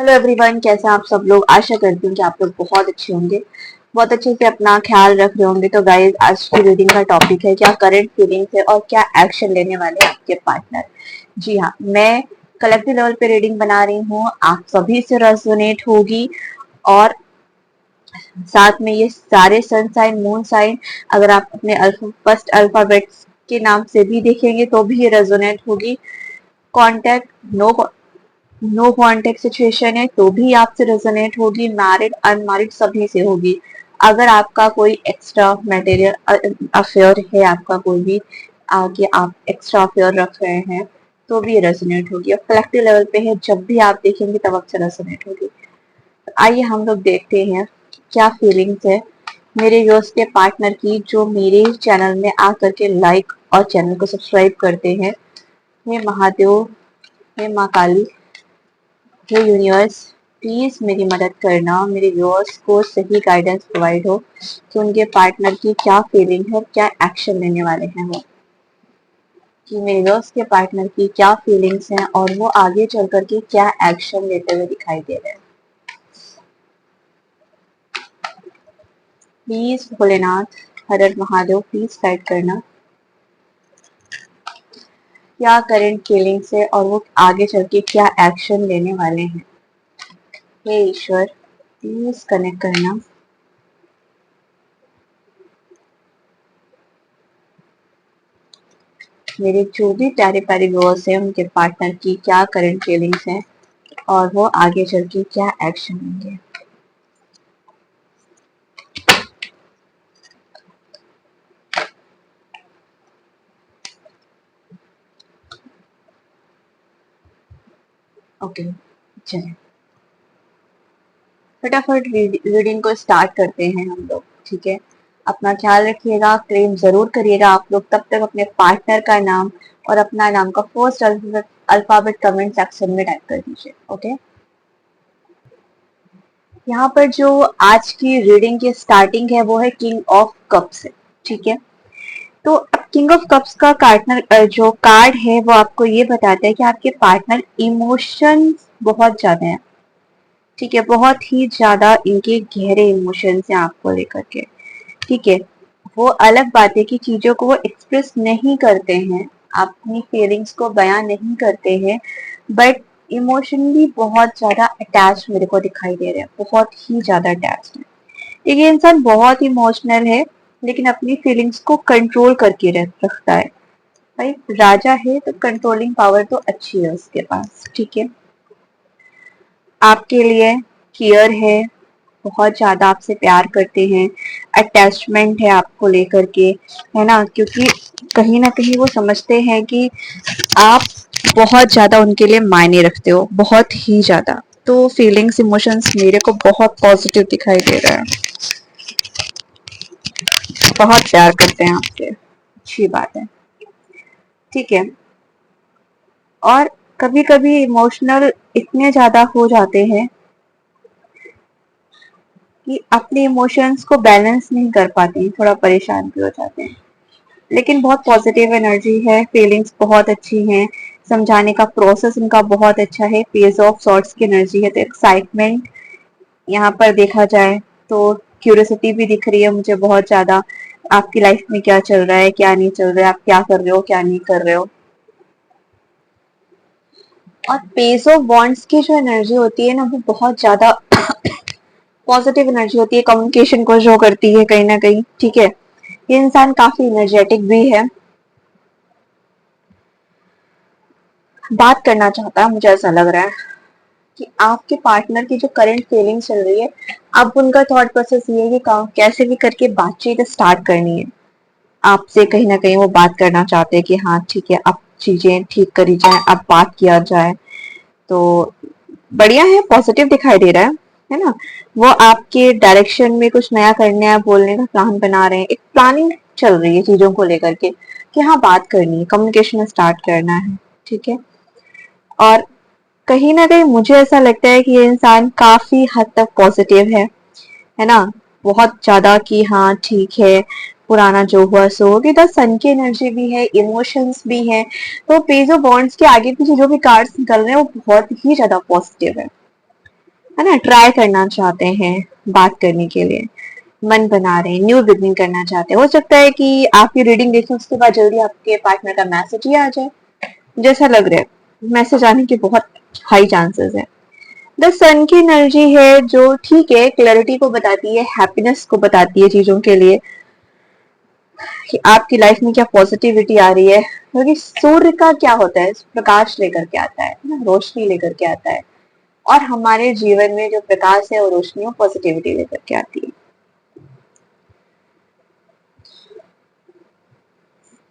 Hello everyone, कैसे हैं आप सब लोग। आशा करती हूँ कि आप लोग बहुत अच्छे होंगे, बहुत अच्छे से अपना ख्याल रख रहे होंगे। तो गाइस, आज की रीडिंग का टॉपिक है क्या करंट फीलिंग्स है और क्या एक्शन लेने वाले हैं आपके पार्टनर। जी हाँ, मैं कलेक्टिव लेवल पे रीडिंग बना रही हूँ, आप सभी से रेजोनेट होगी। और साथ में ये सारे सन साइन, मून साइन, अगर आप अपने फर्स्ट अल्फाबेट्स के नाम से भी देखेंगे तो भी ये रेजोनेट होगी। कॉन्टैक्ट नो कांटेक्ट सिचुएशन है तो भी आपसे रेजोनेट होगी। मैरिड अनमैरिड सभी से होगी। अगर आपका कोई एक्स्ट्रा मटेरियल अफेयर है, आपका कोई भी आगे आप एक्स्ट्रा अफेयर रख रहे हैं तो भी रेजोनेट होगी। और कलेक्टिव लेवल पे है, जब भी आप देखेंगे तब आपसे रेजोनेट होगी। तो आइए हम लोग देखते हैं क्या फीलिंग्स है मेरे व्यूअर्स के पार्टनर की, जो मेरे चैनल में आकर के लाइक और चैनल को सब्सक्राइब करते हैं। हे महादेव, हे माँ काली, हे यूनिवर्स, प्लीज मेरी मदद करना, मेरे व्यूअर्स को सही गाइडेंस प्रोवाइड हो कि उनके पार्टनर की क्या फीलिंग है, क्या एक्शन लेने वाले हैं वो, कि मेरे व्यूअर्स के पार्टनर की क्या फीलिंग्स हैं और वो आगे चल करके क्या एक्शन लेते हुए दिखाई दे रहे हैं। Please Bholenath, her her Mahadev, please guide करना क्या करंट फीलिंग्स है और वो आगे चल के क्या एक्शन लेने वाले हैं। हे ईश्वर, प्लीज कनेक्ट करना। मेरे जो भी प्यारे प्यारे व्यूअर्स हैं उनके पार्टनर की क्या करंट फीलिंग्स हैं और वो आगे चल के क्या एक्शन लेंगे। ओके, चलिए फटाफट रीडिंग को स्टार्ट करते हैं हम लोग। ठीक है, अपना ख्याल रखिएगा, क्लेम जरूर करिएगा आप लोग। तब तक अपने पार्टनर का नाम और अपना नाम का फर्स्ट अल्फाबेट कमेंट सेक्शन में टाइप कर दीजिए। ओके, यहाँ पर जो आज की रीडिंग की स्टार्टिंग है वो है किंग ऑफ कप्स है। ठीक है, तो किंग ऑफ कप्स का पार्टनर जो कार्ड है वो आपको ये बताता है कि आपके पार्टनर इमोशंस बहुत ज्यादा हैं। ठीक है, बहुत ही ज्यादा इनके गहरे इमोशंस हैं आपको लेकर के। ठीक है, वो अलग बात है कि चीजों को वो एक्सप्रेस नहीं करते हैं, अपनी फीलिंग्स को बयां नहीं करते हैं, बट इमोशनली बहुत ज्यादा अटैच मेरे को दिखाई दे रहे हैं, बहुत ही ज्यादा अटैच है। ये इंसान बहुत इमोशनल है लेकिन अपनी फीलिंग्स को कंट्रोल करके रखता है। भाई राजा है तो कंट्रोलिंग पावर तो अच्छी है उसके पास। ठीक है, आपके लिए केयर है, बहुत ज्यादा आपसे प्यार करते हैं, अटैचमेंट है आपको लेकर के, है ना, क्योंकि कहीं ना कहीं वो समझते हैं कि आप बहुत ज्यादा उनके लिए मायने रखते हो, बहुत ही ज्यादा। तो फीलिंग्स इमोशंस मेरे को बहुत पॉजिटिव दिखाई दे रहा है, बहुत प्यार करते हैं आपसे, अच्छी बात है। ठीक है, और कभी कभी इमोशनल इतने ज्यादा हो जाते हैं कि अपने इमोशंस को बैलेंस नहीं कर पाते हैं, थोड़ा परेशान भी हो जाते हैं। लेकिन बहुत पॉजिटिव एनर्जी है, फीलिंग्स बहुत अच्छी हैं, समझाने का प्रोसेस इनका बहुत अच्छा है, पेज ऑफ सॉर्ट्स की एनर्जी है। तो एक्साइटमेंट यहाँ पर देखा जाए तो क्यूरियोसिटी भी दिख रही है मुझे बहुत ज्यादा, आपकी लाइफ में क्या चल रहा है, क्या नहीं चल रहा है, आप क्या कर रहे हो, क्या नहीं कर रहे हो। और पेज ऑफ बॉन्ड्स की जो एनर्जी होती है ना, वो बहुत ज्यादा पॉजिटिव एनर्जी होती है, कम्युनिकेशन को शो करती है कहीं ना कहीं। ठीक है, ये इंसान काफी एनर्जेटिक भी है, बात करना चाहता है, मुझे ऐसा लग रहा है कि आपके पार्टनर की जो करंट फीलिंग चल रही है, अब उनका थॉट प्रोसेस ये है कि कैसे भी करके बातचीत स्टार्ट करनी है आपसे। कहीं ना कहीं वो बात करना चाहते हैं कि हाँ ठीक है, अब चीजें ठीक करी जाए, अब बात किया जाए। तो बढ़िया है, पॉजिटिव दिखाई दे रहा है ना। वो आपके डायरेक्शन में कुछ नया करने या बोलने का प्लान बना रहे हैं, एक प्लानिंग चल रही है चीजों को लेकर के कि हाँ बात करनी है, कम्युनिकेशन स्टार्ट करना है। ठीक है, और कहीं ना कहीं मुझे ऐसा लगता है कि ये इंसान काफी हद तक पॉजिटिव है ना, बहुत ज्यादा कि हाँ ठीक है, पुराना जो हुआ सो हो गया। इधर सन की एनर्जी भी है, इमोशंस भी है। तो पेज ऑफ बॉन्ड्स के आगे पीछे जो भी कार्ड्स निकल रहे हैं वो बहुत ही ज्यादा पॉजिटिव है। है ना, ट्राई करना चाहते हैं बात करने के लिए, मन बना रहे हैं, न्यू बिगनिंग करना चाहते हैं। हो सकता है कि आपकी रीडिंग देखें उसके बाद जल्दी आपके पार्टनर का मैसेज ही आ जाए, जैसा लग रहा है मैसेज आने के बहुत हाई चांसेस है। द सन की एनर्जी है जो ठीक है, क्लैरिटी को बताती है, हैप्पीनेस को बताती है चीजों के लिए, कि आपकी लाइफ में क्या पॉजिटिविटी आ रही है। क्योंकि सूर्य का क्या होता है, प्रकाश लेकर के आता है ना, रोशनी लेकर के आता है, और हमारे जीवन में जो प्रकाश है वो रोशनी और पॉजिटिविटी लेकर के आती है।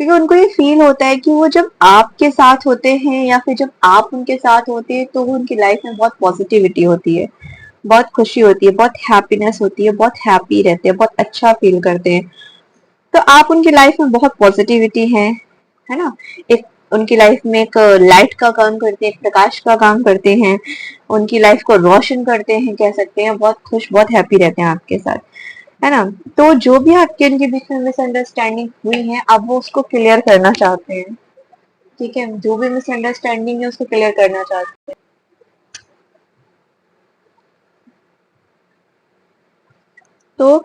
क्योंकि उनको ये फील होता है कि वो जब आपके साथ होते हैं या फिर जब आप उनके साथ होते हैं तो वो उनकी लाइफ में बहुत पॉजिटिविटी होती है, बहुत खुशी होती है, बहुत हैप्पीनेस होती है, बहुत हैप्पी रहते हैं, बहुत अच्छा फील करते हैं। तो आप उनकी लाइफ में बहुत पॉजिटिविटी है ना, एक उनकी लाइफ में एक लाइट का काम करते हैं, एक प्रकाश का काम करते हैं, उनकी लाइफ को रोशन करते हैं, कह सकते हैं, बहुत खुश बहुत हैप्पी रहते हैं आपके साथ, है ना। तो जो भी आपके उनके बीच में मिसअंडरस्टैंडिंग हुई है, अब वो उसको क्लियर करना चाहते हैं, ठीक है, जो भी मिसअंडरस्टैंडिंग है उसको क्लियर करना चाहते हैं। तो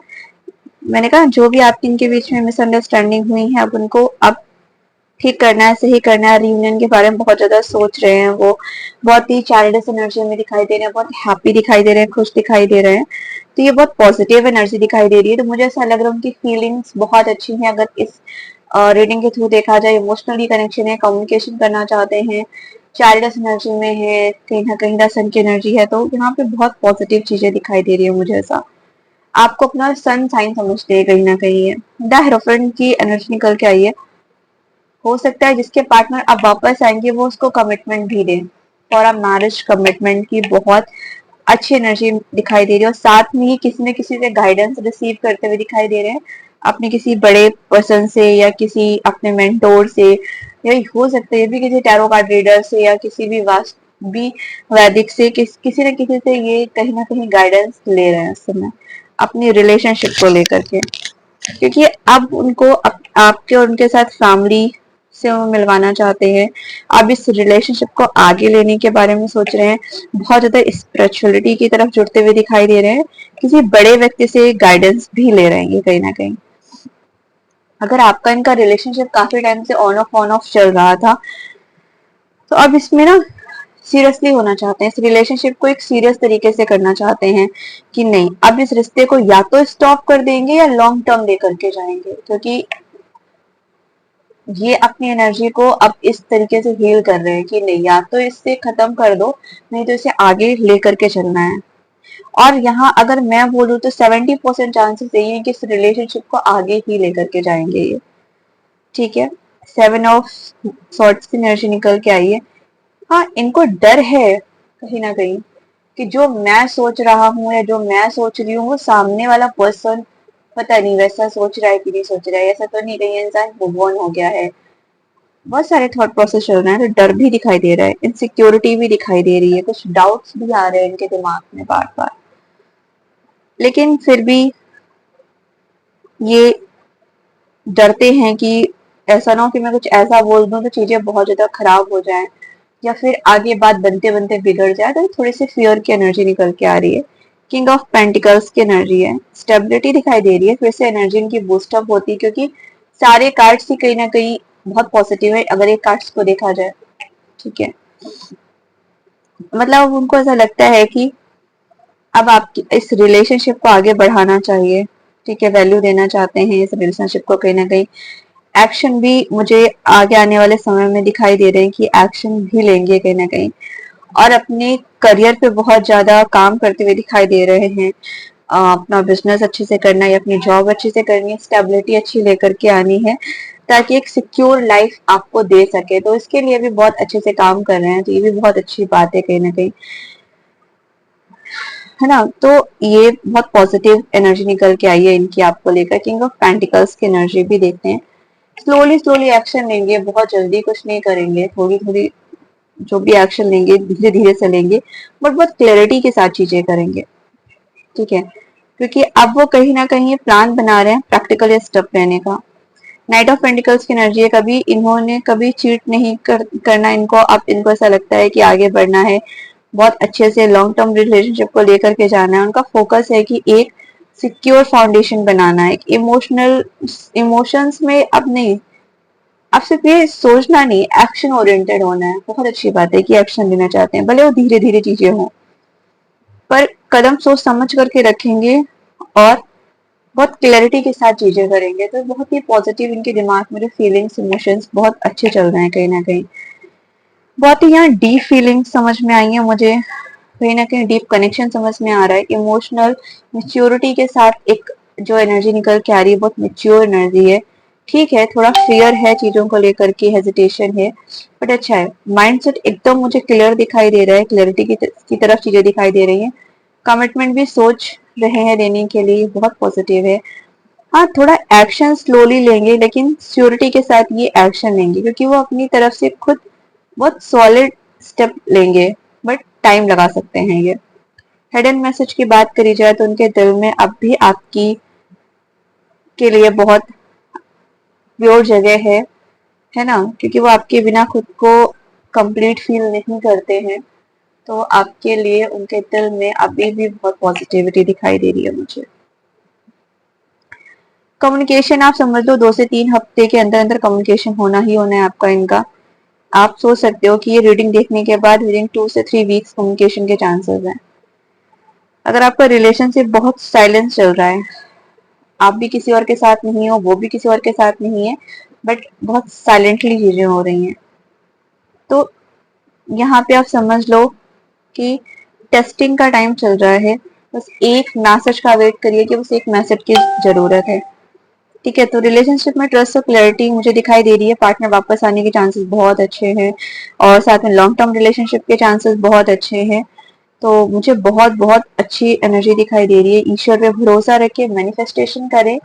मैंने कहा जो भी आपके इनके बीच में मिसअंडरस्टैंडिंग हुई है, अब उनको अब ठीक करना है, सही करना है। रियूनियन के बारे में बहुत ज्यादा सोच रहे हैं वो, बहुत ही चाइल्डिश एनर्जी में दिखाई दे रहे हैं, बहुत हैप्पी दिखाई दे रहे हैं, खुश दिखाई दे रहे हैं। तो ये बहुत पॉजिटिव एनर्जी दिखाई दे रही है। तो मुझे ऐसा लग रहा है उनकी फीलिंग्स बहुत अच्छी हैं। अगर इस रीडिंग के थ्रू देखा जाए, इमोशनली कनेक्शन है, कम्युनिकेशन करना चाहते हैं, चाइल्डिश एनर्जी में है, कहीं ना कहीं द सन की एनर्जी है, तो यहाँ पे बहुत पॉजिटिव चीजें दिखाई दे रही है मुझे ऐसा। आपको अपना सन साइन समझते हैं कहीं ना कहीं है। द हेरोफेंट की एनर्जी निकल के आई है। हो सकता है जिसके पार्टनर अब वापस आएंगे वो उसको कमिटमेंट भी दें, और अब मैरिज कमिटमेंट की बहुत अच्छी एनर्जी दिखाई दे रही है, और साथ में ही किसी न किसी से गाइडेंस रिसीव करते हुए दिखाई दे रहे हैं, अपने किसी बड़े पर्सन से या किसी अपने मेंटोर से, या हो सकता है ये भी किसी टैरो कार्ड रीडर से या किसी भी वास्तु भी वैदिक से, किसी न किसी से ये कहीं ना कहीं गाइडेंस ले रहे हैं इस समय अपनी रिलेशनशिप को लेकर के। क्योंकि अब उनको आपके और उनके साथ फैमिली से वो मिलवाना चाहते हैं। अब इस रिलेशनशिप को आगे लेने के बारे में सोच रहे हैं, बहुत ज्यादा स्पिरिचुअलिटी की तरफ जुड़ते हुए दिखाई दे रहे हैं, किसी बड़े व्यक्ति से गाइडेंस भी ले रहे हैं ये कहीं ना कहीं। अगर आपका इनका रिलेशनशिप काफी टाइम से ऑन ऑफ चल रहा था, तो अब इसमें ना सीरियसली होना चाहते हैं, इस रिलेशनशिप को एक सीरियस तरीके से करना चाहते हैं, कि नहीं अब इस रिश्ते को या तो स्टॉप कर देंगे या लॉन्ग टर्म लेकर के जाएंगे। क्योंकि ये अपनी एनर्जी को अब इस तरीके से हील कर रहे हैं कि नहीं या तो इससे खत्म कर दो, नहीं तो इसे आगे लेकर के चलना है। और यहाँ अगर मैं बोलूँ तो 70% चांसेस यही है कि इस रिलेशनशिप को आगे ही लेकर के जाएंगे ये, ठीक है। 7 ऑफ सॉर्ड्स की एनर्जी निकल के आई है। हाँ, इनको डर है कहीं ना कहीं कि जो मैं सोच रहा हूँ या जो मैं सोच रही हूँ वो सामने वाला पर्सन पता नहीं वैसा सोच रहा है कि नहीं सोच रहा है, ऐसा तो नहीं कहीं इंसान मूव ऑन हो गया है। बहुत सारे थॉट प्रोसेस चल रहे हैं, तो डर भी दिखाई दे रहा है, इनसिक्योरिटी भी दिखाई दे रही है, कुछ डाउट्स भी आ रहे हैं इनके दिमाग में बार बार। लेकिन फिर भी ये डरते हैं कि ऐसा ना हो कि मैं कुछ ऐसा बोल दूं तो चीजें बहुत ज्यादा खराब हो जाएं, या फिर आगे बात बनते बनते बिगड़ जाए। तो थोड़ी सी फियर की एनर्जी निकल के आ रही है। किंग ऑफ पेंटिकल्स की एनर्जी है, स्टेबिलिटी दिखाई दे रही है, फिर से एनर्जी इनकी बूस्टअप होती है, क्योंकि सारे कार्ड्स ही कहीं ना कहीं बहुत पॉजिटिव है अगर एक कार्ड्स को देखा जाए, ठीक है। मतलब उनको ऐसा लगता है कि अब आपकी इस रिलेशनशिप को आगे बढ़ाना चाहिए, ठीक है, वैल्यू देना चाहते हैं इस रिलेशनशिप को कहीं ना कहीं। एक्शन भी मुझे आगे आने वाले समय में दिखाई दे रहे हैं कि एक्शन भी लेंगे कहीं ना कहीं, और अपने करियर पे बहुत ज्यादा काम करते हुए दिखाई दे रहे हैं। अपना बिजनेस अच्छे से करना है, अपनी जॉब अच्छे से करनी है, स्टेबिलिटी अच्छी लेकर के आनी है, ताकि एक सिक्योर लाइफ आपको दे सके। तो इसके लिए भी बहुत अच्छे से काम कर रहे हैं, तो ये भी बहुत अच्छी बात है कहीं ना कहीं, है ना। तो ये बहुत पॉजिटिव एनर्जी निकल के आई है इनकी आपको लेकर। किंग ऑफ पेंटिकल्स की एनर्जी भी देखते हैं। स्लोली स्लोली एक्शन लेंगे, बहुत जल्दी कुछ नहीं करेंगे, थोड़ी थोड़ी जो भी एक्शन लेंगे धीरे धीरे से लेंगे, बट बहुत क्लैरिटी के साथ चीजें करेंगे, ठीक है। क्योंकि अब वो कहीं ना कहीं प्लान बना रहे हैं प्रैक्टिकल स्टेप लेने का। नाइट ऑफ पेंटिकल्स की एनर्जी है, कभी इन्होंने कभी चीट नहीं करना इनको, अब इनको ऐसा लगता है कि आगे बढ़ना है, बहुत अच्छे से लॉन्ग टर्म रिलेशनशिप को लेकर के जाना है। उनका फोकस है कि एक सिक्योर फाउंडेशन बनाना है, एक इमोशंस में अब नहीं, अब सिर्फ ये सोचना नहीं, एक्शन ओरिएंटेड होना है। बहुत अच्छी बात है कि एक्शन लेना चाहते हैं, भले वो धीरे धीरे चीजें हों, पर कदम सोच समझ करके रखेंगे और बहुत क्लैरिटी के साथ चीजें करेंगे, तो बहुत ही पॉजिटिव इनके दिमाग में जो फीलिंग्स इमोशंस बहुत अच्छे चल रहे हैं कहीं ना कहीं। बहुत ही यहाँ डीप फीलिंग्स समझ में आई है मुझे, कहीं ना कहीं डीप कनेक्शन समझ में आ रहा है। इमोशनल मेच्योरिटी के साथ एक जो एनर्जी निकल के आ रही है, बहुत मेच्योर एनर्जी है। ठीक है, थोड़ा फियर है चीजों को लेकर के, हेजिटेशन है, बट अच्छा है। माइंडसेट एकदम मुझे क्लियर दिखाई दे रहा है, क्लैरिटी की तरफ चीजें दिखाई दे रही हैं। कमिटमेंट भी सोच रहे हैं लेने के लिए, बहुत पॉजिटिव है। हाँ, थोड़ा एक्शन स्लोली लेंगे, लेकिन श्योरिटी के साथ ये एक्शन लेंगे, क्योंकि वो अपनी तरफ से खुद बहुत सॉलिड स्टेप लेंगे, बट टाइम लगा सकते हैं ये। हिडन मैसेज की बात करी जाए तो उनके दिल में अब भी आपकी के लिए बहुत प्योर जगह है ना, क्योंकि वो आपके बिना खुद को कंप्लीट फील नहीं करते हैं। तो आपके लिए उनके दिल में अभी भी बहुत पॉजिटिविटी दिखाई दे रही है मुझे। कम्युनिकेशन आप समझ लो 2 से 3 हफ्ते के अंदर अंदर कम्युनिकेशन होना ही होना है आपका इनका। आप सोच सकते हो कि ये रीडिंग देखने के बाद विदिन 2 से 3 वीक्स कम्युनिकेशन के चांसेस हैं। अगर आपका रिलेशनशिप बहुत साइलेंस चल रहा है, आप भी किसी और के साथ नहीं हो, वो भी किसी और के साथ नहीं है, बट बहुत साइलेंटली चीजें हो रही हैं, तो यहाँ पे आप समझ लो कि टेस्टिंग का टाइम चल रहा है। बस एक मैसेज का वेट करिए कि बस एक मैसेज की जरूरत है। ठीक है, तो रिलेशनशिप में ट्रस्ट और क्लैरिटी मुझे दिखाई दे रही है। पार्टनर वापस आने के चांसेस बहुत अच्छे हैं, और साथ में लॉन्ग टर्म रिलेशनशिप के चांसेस बहुत अच्छे हैं। तो मुझे बहुत बहुत अच्छी एनर्जी दिखाई दे रही है। ईश्वर पे भरोसा रखिए, मैनिफेस्टेशन करें।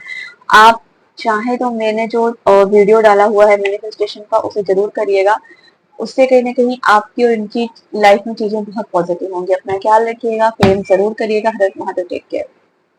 आप चाहे तो मैंने जो वीडियो डाला हुआ है मैनिफेस्टेशन का, उसे जरूर करिएगा। उससे कहीं ना कहीं आपकी और इनकी लाइफ में चीजें बहुत पॉजिटिव होंगी। अपना ख्याल रखिएगा, प्रेम जरूर करिएगा। हर महादेव, टेक केयर।